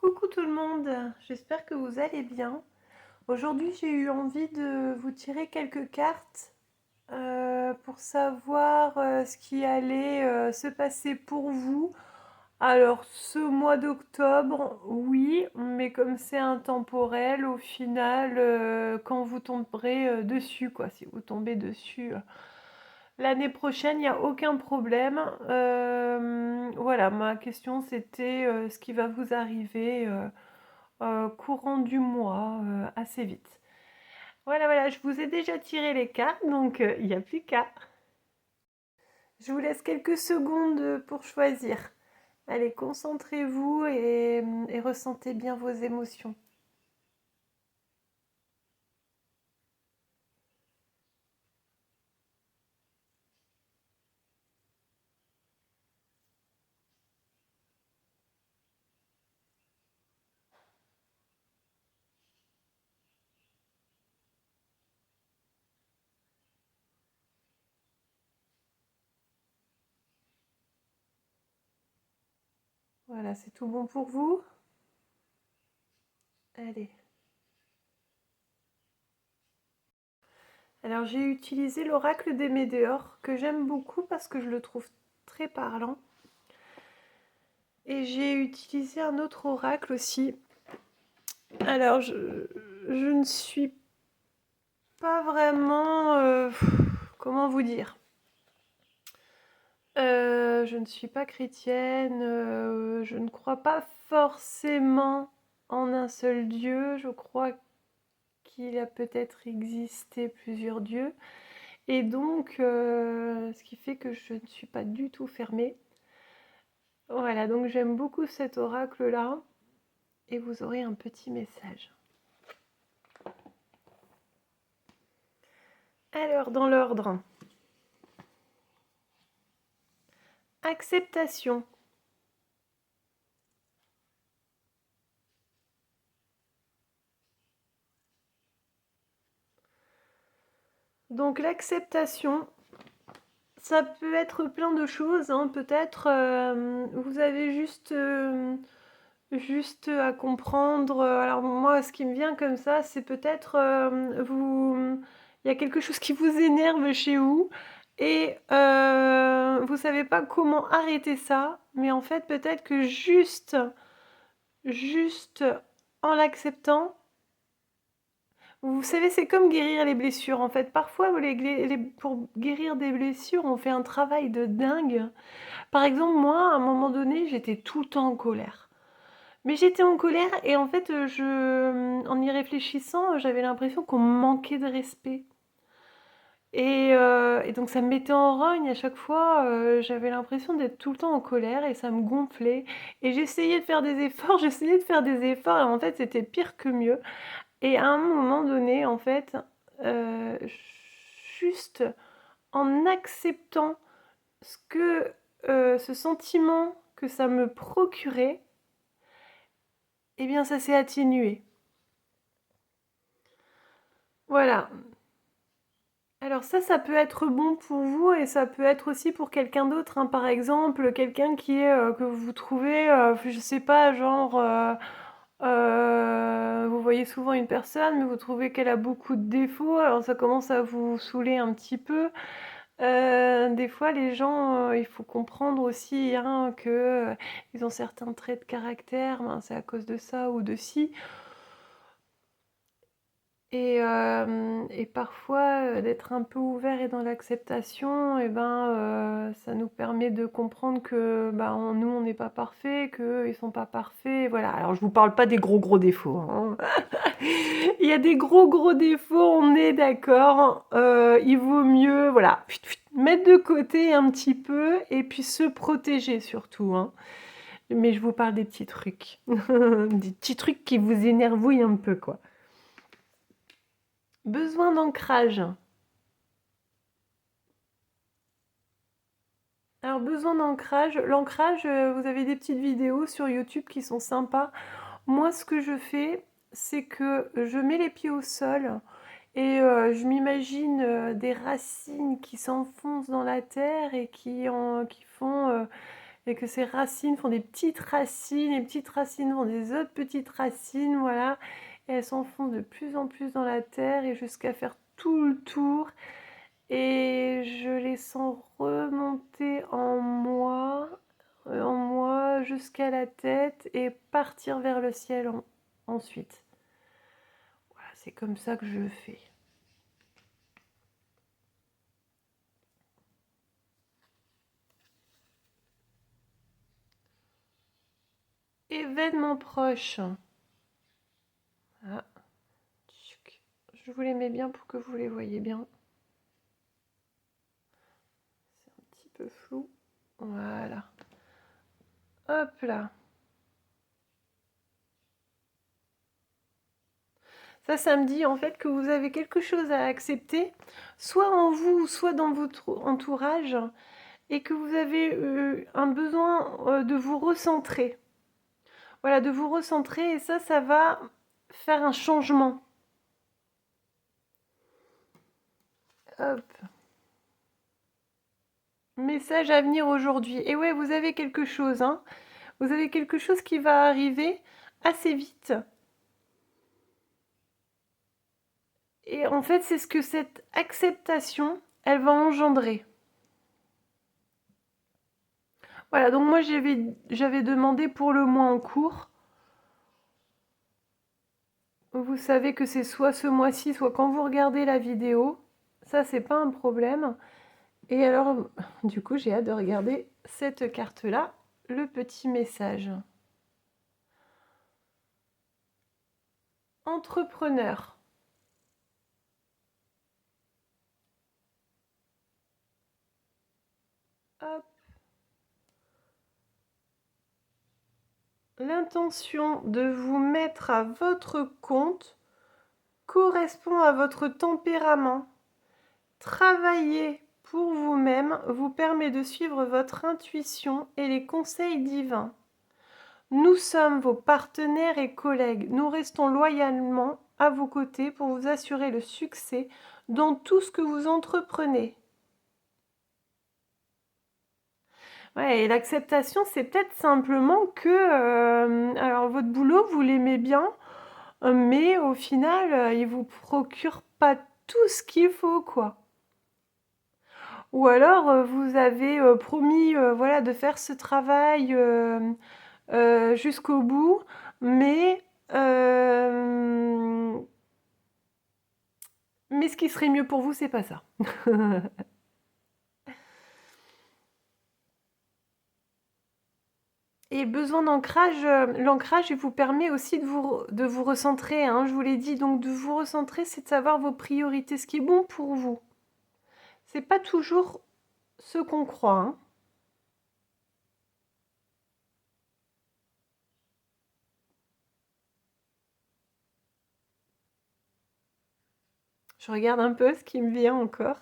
Coucou tout le monde, j'espère que vous allez bien. Aujourd'hui, j'ai eu envie de vous tirer quelques cartes pour savoir ce qui allait se passer pour vous. Alors, ce mois d'octobre, oui, mais comme c'est intemporel, au final, quand vous tomberez dessus, quoi, si vous tombez dessus l'année prochaine, il n'y a aucun problème. Voilà, ma question c'était ce qui va vous arriver courant du mois, assez vite. Voilà, voilà, je vous ai déjà tiré les cartes, donc il n'y a plus qu'à. Je vous laisse quelques secondes pour choisir. Allez, concentrez-vous et ressentez bien vos émotions. Voilà, c'est tout bon pour vous? Allez. Alors j'ai utilisé l'oracle des Médéors, que j'aime beaucoup parce que je le trouve très parlant. Et j'ai utilisé un autre oracle aussi. Alors je ne suis pas vraiment... comment vous dire? Je ne suis pas chrétienne, je ne crois pas forcément en un seul Dieu, je crois qu'il a peut-être existé plusieurs dieux et donc ce qui fait que je ne suis pas du tout fermée. Voilà, donc j'aime beaucoup cet oracle-là et vous aurez un petit message. Alors, dans l'ordre, acceptation. Donc l'acceptation, ça peut être plein de choses, hein. Peut-être vous avez juste à comprendre. Alors moi, ce qui me vient comme ça, c'est peut-être il y a quelque chose qui vous énerve chez vous et vous savez pas comment arrêter ça, mais en fait peut-être que juste en l'acceptant, vous savez, c'est comme guérir les blessures en fait. Parfois, pour guérir des blessures, on fait un travail de dingue. Par exemple, moi, à un moment donné, j'étais tout le temps en colère. Mais j'étais en colère et en fait, en y réfléchissant, j'avais l'impression qu'on me manquait de respect. Et donc ça me mettait en rogne à chaque fois, j'avais l'impression d'être tout le temps en colère et ça me gonflait. Et j'essayais de faire des efforts, j'essayais de faire des efforts et en fait c'était pire que mieux. Et à un moment donné, en fait, euh, juste en acceptant ce sentiment que ça me procurait, eh bien ça s'est atténué. Voilà. Alors ça peut être bon pour vous et ça peut être aussi pour quelqu'un d'autre, hein. Par exemple, quelqu'un que vous trouvez, je sais pas, genre, vous voyez souvent une personne, mais vous trouvez qu'elle a beaucoup de défauts, alors ça commence à vous saouler un petit peu. Des fois, les gens, il faut comprendre aussi, hein, que ils ont certains traits de caractère, ben, c'est à cause de ça ou de ci. Et parfois, d'être un peu ouvert et dans l'acceptation, et ben, ça nous permet de comprendre que bah, nous, on n'est pas parfait, qu'eux, ils sont pas parfaits. Voilà. Alors, je vous parle pas des gros gros défauts, hein. Il y a des gros gros défauts, on est d'accord. Il vaut mieux, voilà, mettre de côté un petit peu et puis se protéger surtout, hein. Mais je vous parle des petits trucs, des petits trucs qui vous énervouillent un peu, quoi. Besoin d'ancrage. Alors, besoin d'ancrage. L'ancrage, vous avez des petites vidéos sur YouTube qui sont sympas. Moi, ce que je fais, c'est que je mets les pieds au sol et je m'imagine des racines qui s'enfoncent dans la terre et qui font et que ces racines font des petites racines, les petites racines font des autres petites racines, voilà. Et elles s'enfoncent de plus en plus dans la terre et jusqu'à faire tout le tour. Et je les sens remonter en moi jusqu'à la tête et partir vers le ciel ensuite. Voilà, c'est comme ça que je fais. Événement proche. Ah. Je vous les mets bien pour que vous les voyez bien. C'est un petit peu flou. Voilà. Hop là. Ça me dit en fait que vous avez quelque chose à accepter, soit en vous, soit dans votre entourage, et que vous avez un besoin de vous recentrer. Voilà, de vous recentrer, et ça va faire un changement. Hop. Message à venir aujourd'hui. Et ouais, vous avez quelque chose, hein. Vous avez quelque chose qui va arriver assez vite. Et en fait, c'est ce que cette acceptation, elle va engendrer. Voilà, donc moi j'avais demandé pour le mois en cours. Vous savez que c'est soit ce mois-ci, soit quand vous regardez la vidéo. Ça, c'est pas un problème. Et alors, du coup, j'ai hâte de regarder cette carte-là, le petit message. Entrepreneur. Hop. L'intention de vous mettre à votre compte correspond à votre tempérament. Travailler pour vous-même vous permet de suivre votre intuition et les conseils divins. Nous sommes vos partenaires et collègues. Nous restons loyalement à vos côtés pour vous assurer le succès dans tout ce que vous entreprenez. Ouais, et l'acceptation, c'est peut-être simplement que alors votre boulot, vous l'aimez bien, mais au final, il vous procure pas tout ce qu'il faut, quoi. Ou alors, vous avez promis, voilà, de faire ce travail jusqu'au bout, mais mais ce qui serait mieux pour vous, c'est pas ça. Et besoin d'ancrage, l'ancrage, il vous permet aussi de vous recentrer, hein, je vous l'ai dit. Donc de vous recentrer, c'est de savoir vos priorités, ce qui est bon pour vous. C'est pas toujours ce qu'on croit, hein. Je regarde un peu ce qui me vient encore.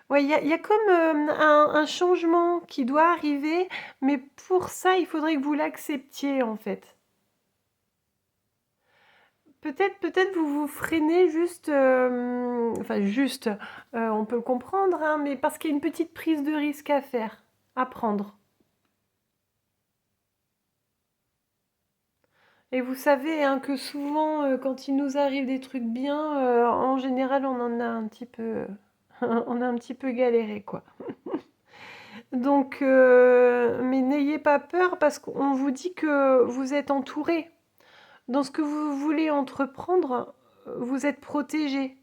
Ouais, il y a comme un changement qui doit arriver, mais pour ça, il faudrait que vous l'acceptiez en fait. Peut-être vous vous freinez juste, enfin juste, on peut le comprendre, hein, mais parce qu'il y a une petite prise de risque à faire, à prendre. Et vous savez, hein, que souvent, quand il nous arrive des trucs bien, en général, on en a un petit peu, on a un petit peu galéré, quoi. Donc, mais n'ayez pas peur parce qu'on vous dit que vous êtes entouré. Dans ce que vous voulez entreprendre, vous êtes protégé.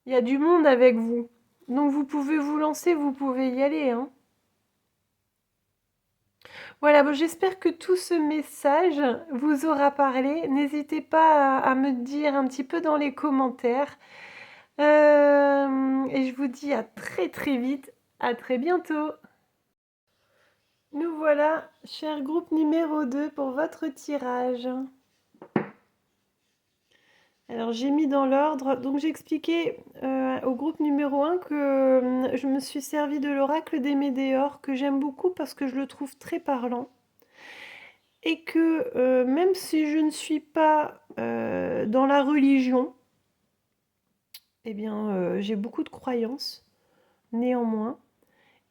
Il y a du monde avec vous. Donc vous pouvez vous lancer, vous pouvez y aller, hein. Voilà, bon, j'espère que tout ce message vous aura parlé. N'hésitez pas à me dire un petit peu dans les commentaires. Et je vous dis à très très vite. À très bientôt. Nous voilà, cher groupe numéro 2 pour votre tirage. Alors j'ai mis dans l'ordre, donc j'ai expliqué au groupe numéro 1 que je me suis servi de l'oracle des Médéors, que j'aime beaucoup parce que je le trouve très parlant. Et que même si je ne suis pas dans la religion, eh bien, j'ai beaucoup de croyances, néanmoins,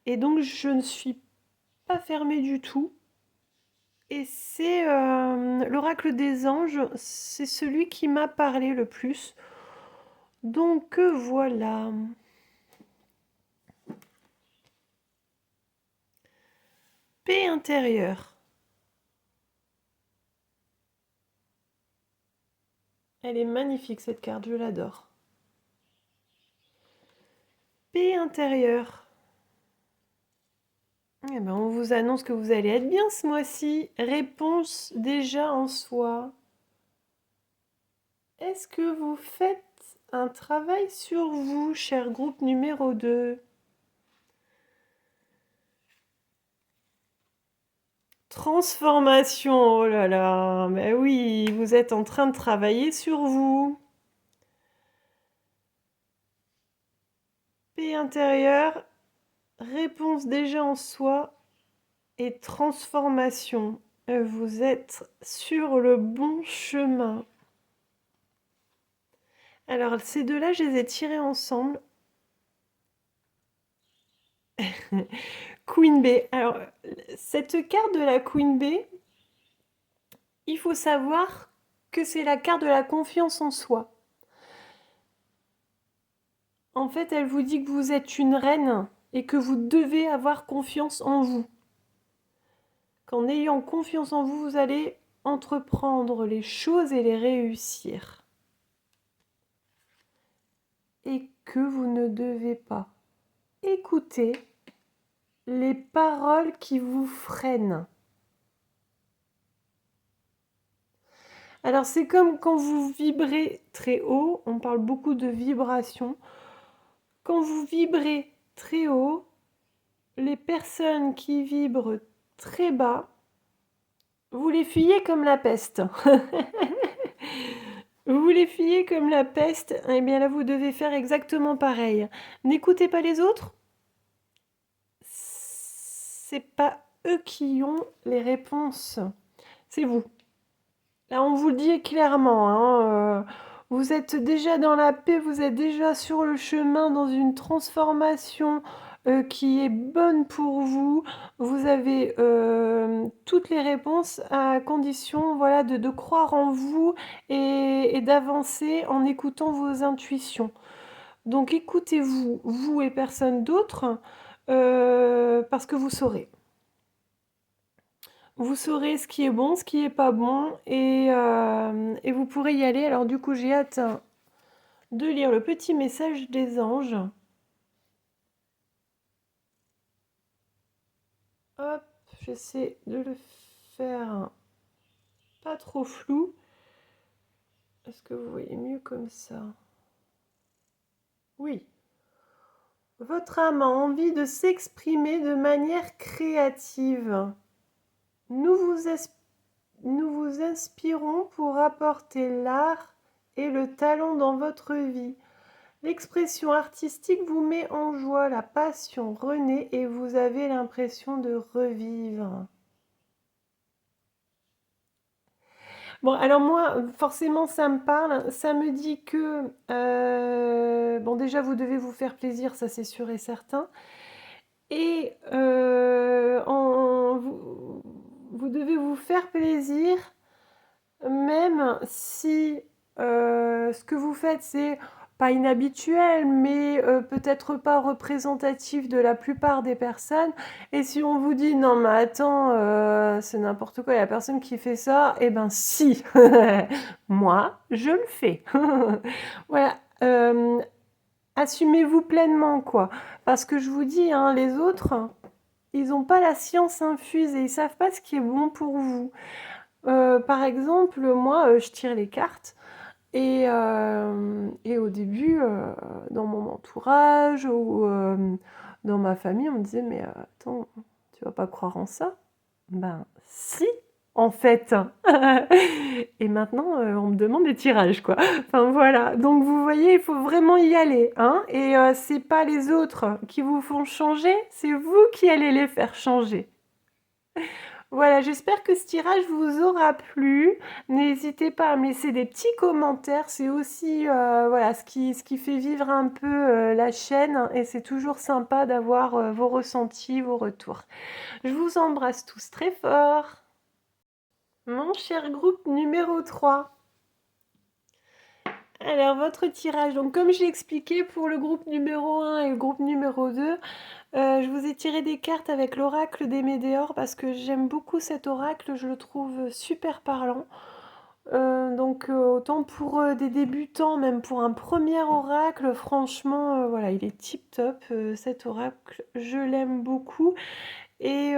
et donc je ne suis pas fermée du tout. Et c'est l'oracle des anges, c'est celui qui m'a parlé le plus. Donc voilà. Paix intérieure. Elle est magnifique cette carte, je l'adore. Paix intérieure. Eh ben, on vous annonce que vous allez être bien ce mois-ci. Réponse déjà en soi. Est-ce que vous faites un travail sur vous, cher groupe numéro 2? Transformation, oh là là, mais oui, vous êtes en train de travailler sur vous. Paix intérieure, réponse déjà en soi et transformation. Vous êtes sur le bon chemin. Alors, ces deux-là, je les ai tirés ensemble. Queen B. Alors, cette carte de la Queen B, il faut savoir que c'est la carte de la confiance en soi. En fait, elle vous dit que vous êtes une reine et que vous devez avoir confiance en vous. Qu'en ayant confiance en vous, vous allez entreprendre les choses et les réussir. Et que vous ne devez pas écouter les paroles qui vous freinent. Alors c'est comme quand vous vibrez très haut, on parle beaucoup de vibration. Quand vous vibrez très haut, les personnes qui vibrent très bas, vous les fuyez comme la peste. Vous les fuyez comme la peste, eh bien là vous devez faire exactement pareil. N'écoutez pas les autres. C'est pas eux qui ont les réponses, c'est vous. Là on vous le dit clairement, hein, vous êtes déjà dans la paix, vous êtes déjà sur le chemin dans une transformation qui est bonne pour vous. Vous avez toutes les réponses à condition voilà, de croire en vous et d'avancer en écoutant vos intuitions. Donc écoutez-vous, vous et personne d'autre, parce que vous saurez. Vous saurez ce qui est bon, ce qui est pas bon, et vous pourrez y aller. Alors du coup, j'ai hâte de lire le petit message des anges. Hop, j'essaie de le faire pas trop flou. Est-ce que vous voyez mieux comme ça? Oui. Votre âme a envie de s'exprimer de manière créative. Nous vous inspirons pour apporter l'art et le talent dans votre vie. L'expression artistique vous met en joie, la passion renaît et vous avez l'impression de revivre. Bon, alors moi, forcément, ça me parle. Ça me dit que, bon, déjà, vous devez vous faire plaisir, ça c'est sûr et certain. Et vous devez vous faire plaisir, même si ce que vous faites, c'est pas inhabituel, mais peut-être pas représentatif de la plupart des personnes. Et si on vous dit non, mais attends, c'est n'importe quoi, il n'y a personne qui fait ça, eh ben si, moi, je le fais. Voilà. Assumez-vous pleinement, quoi. Parce que je vous dis, hein, les autres, ils n'ont pas la science infuse et ils savent pas ce qui est bon pour vous. Par exemple, moi, je tire les cartes et au début, dans mon entourage ou dans ma famille, on me disait: «Mais attends, tu vas pas croire en ça?» Ben si, en fait. Et maintenant, on me demande des tirages, quoi. Enfin voilà, donc vous voyez, il faut vraiment y aller, hein, et c'est pas les autres qui vous font changer, c'est vous qui allez les faire changer. Voilà, j'espère que ce tirage vous aura plu. N'hésitez pas à me laisser des petits commentaires. C'est aussi voilà, ce qui fait vivre un peu la chaîne et c'est toujours sympa d'avoir vos ressentis, vos retours. Je vous embrasse tous très fort. Mon cher groupe numéro 3. Alors, votre tirage, donc comme j'ai expliqué pour le groupe numéro 1 et le groupe numéro 2, je vous ai tiré des cartes avec l'oracle des Médéors parce que j'aime beaucoup cet oracle, je le trouve super parlant. Donc autant pour des débutants, même pour un premier oracle, franchement, voilà, il est tip top cet oracle, je l'aime beaucoup. Et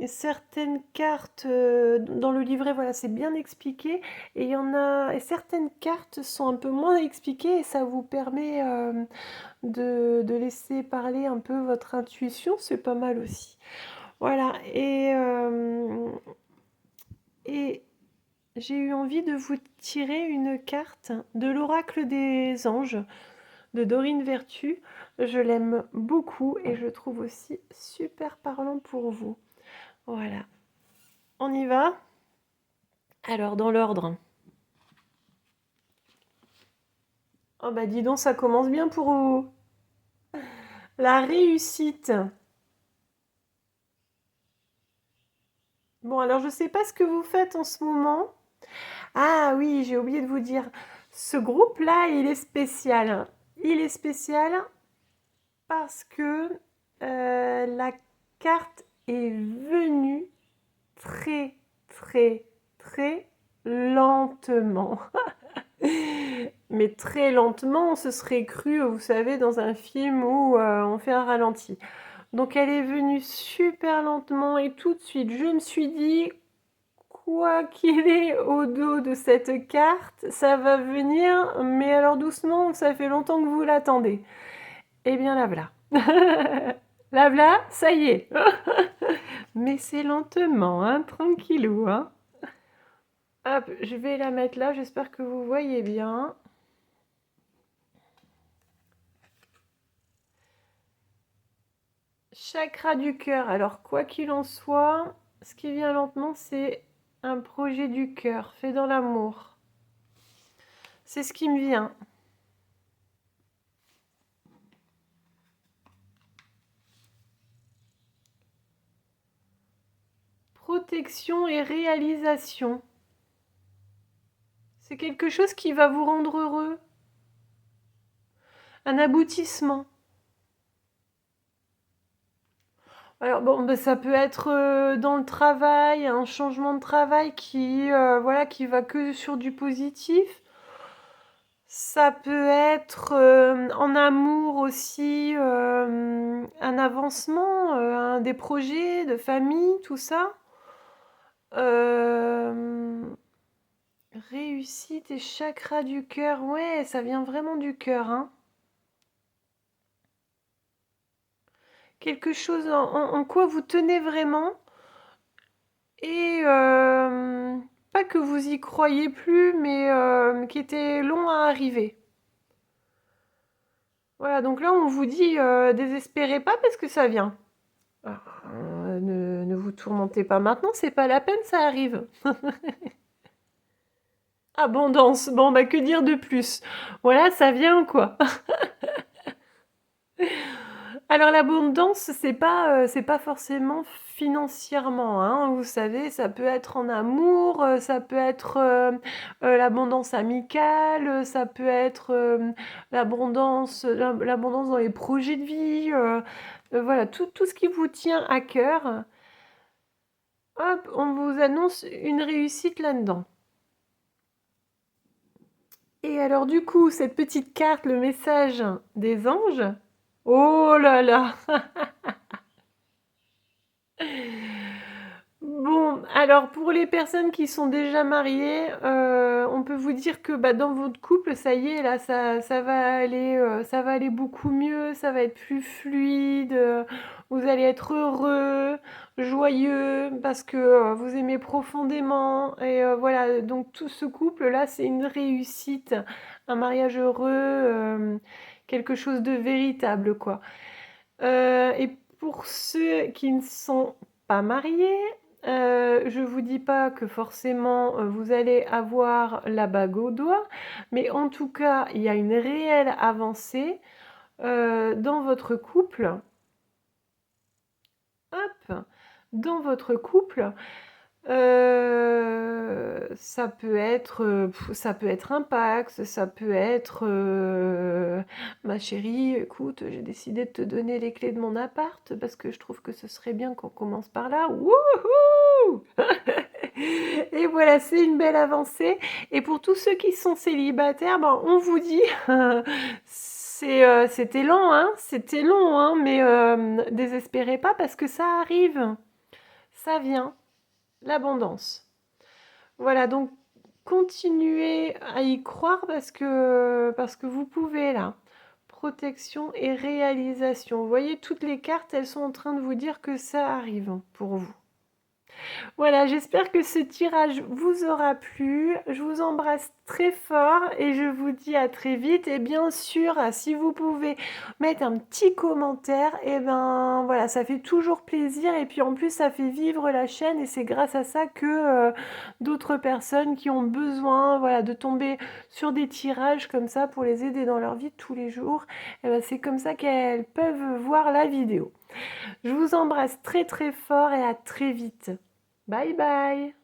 certaines cartes dans le livret, voilà, c'est bien expliqué. Et il y en a, et certaines cartes sont un peu moins expliquées et ça vous permet de laisser parler un peu votre intuition, c'est pas mal aussi. Voilà, et j'ai eu envie de vous tirer une carte de l'oracle des anges de Dorine Vertu. Je l'aime beaucoup et je trouve aussi super parlant pour vous. Voilà, on y va? Alors, dans l'ordre. Oh bah dis donc, ça commence bien pour vous. La réussite. Bon, alors je sais pas ce que vous faites en ce moment. Ah oui, j'ai oublié de vous dire. Ce groupe-là, il est spécial. Il est spécial parce que la carte est venue très, très, très lentement. Mais très lentement, on se serait cru, vous savez, dans un film où on fait un ralenti. Donc elle est venue super lentement et tout de suite, je me suis dit, quoi qu'il est au dos de cette carte, ça va venir, mais alors doucement, ça fait longtemps que vous l'attendez. Eh bien la voilà. La voilà, ça y est. Mais c'est lentement, hein, tranquillou, hein. Hop, je vais la mettre là, j'espère que vous voyez bien. Chakra du cœur. Alors, quoi qu'il en soit, ce qui vient lentement, c'est un projet du cœur, fait dans l'amour. C'est ce qui me vient. Protection et réalisation. C'est quelque chose qui va vous rendre heureux. Un aboutissement. Alors bon, ben, ça peut être dans le travail, un changement de travail qui, voilà, qui va que sur du positif. Ça peut être en amour aussi, un avancement, des projets de famille, tout ça. Réussite et chakra du cœur, ouais, ça vient vraiment du cœur, hein. Quelque chose en quoi vous tenez vraiment et pas que vous y croyez plus, mais qui était long à arriver. Voilà, donc là on vous dit désespérez pas parce que ça vient. Ah, ne vous tourmentez pas maintenant, c'est pas la peine, ça arrive. Abondance, bon bah que dire de plus? Voilà, ça vient quoi. Alors l'abondance, c'est pas forcément financièrement, hein. Vous savez, ça peut être en amour, ça peut être l'abondance amicale, ça peut être l'abondance dans les projets de vie, voilà, tout ce qui vous tient à cœur. Hop, on vous annonce une réussite là-dedans. Et alors du coup, cette petite carte, le message des anges, oh là là! Bon, alors pour les personnes qui sont déjà mariées, on peut vous dire que bah, dans votre couple, ça y est, là, ça va aller beaucoup mieux, ça va être plus fluide, vous allez être heureux, joyeux, parce que vous aimez profondément. Et voilà, donc tout ce couple-là, c'est une réussite, un mariage heureux, quelque chose de véritable, quoi. Et pour ceux qui ne sont pas mariés, Je vous dis pas que forcément vous allez avoir la bague au doigt, mais en tout cas, il y a une réelle avancée dans votre couple. Hop, dans votre couple. Ça peut être un Pacs, ça peut être ma chérie, écoute, j'ai décidé de te donner les clés de mon appart parce que je trouve que ce serait bien qu'on commence par là. Wouhou! Et voilà, c'est une belle avancée. Et pour tous ceux qui sont célibataires, ben, on vous dit, c'était long, hein, mais désespérez pas parce que ça arrive, ça vient, l'abondance. Voilà, donc continuez à y croire parce que vous pouvez là. Protection et réalisation. Vous voyez, toutes les cartes, elles sont en train de vous dire que ça arrive pour vous. Voilà, j'espère que ce tirage vous aura plu. Je vous embrasse très fort et je vous dis à très vite. Et bien sûr, si vous pouvez mettre un petit commentaire, et ben voilà, ça fait toujours plaisir. Et puis en plus, ça fait vivre la chaîne et c'est grâce à ça que d'autres personnes qui ont besoin, voilà, de tomber sur des tirages comme ça pour les aider dans leur vie de tous les jours, et ben c'est comme ça qu'elles peuvent voir la vidéo. Je vous embrasse très très fort et à très vite. Bye bye.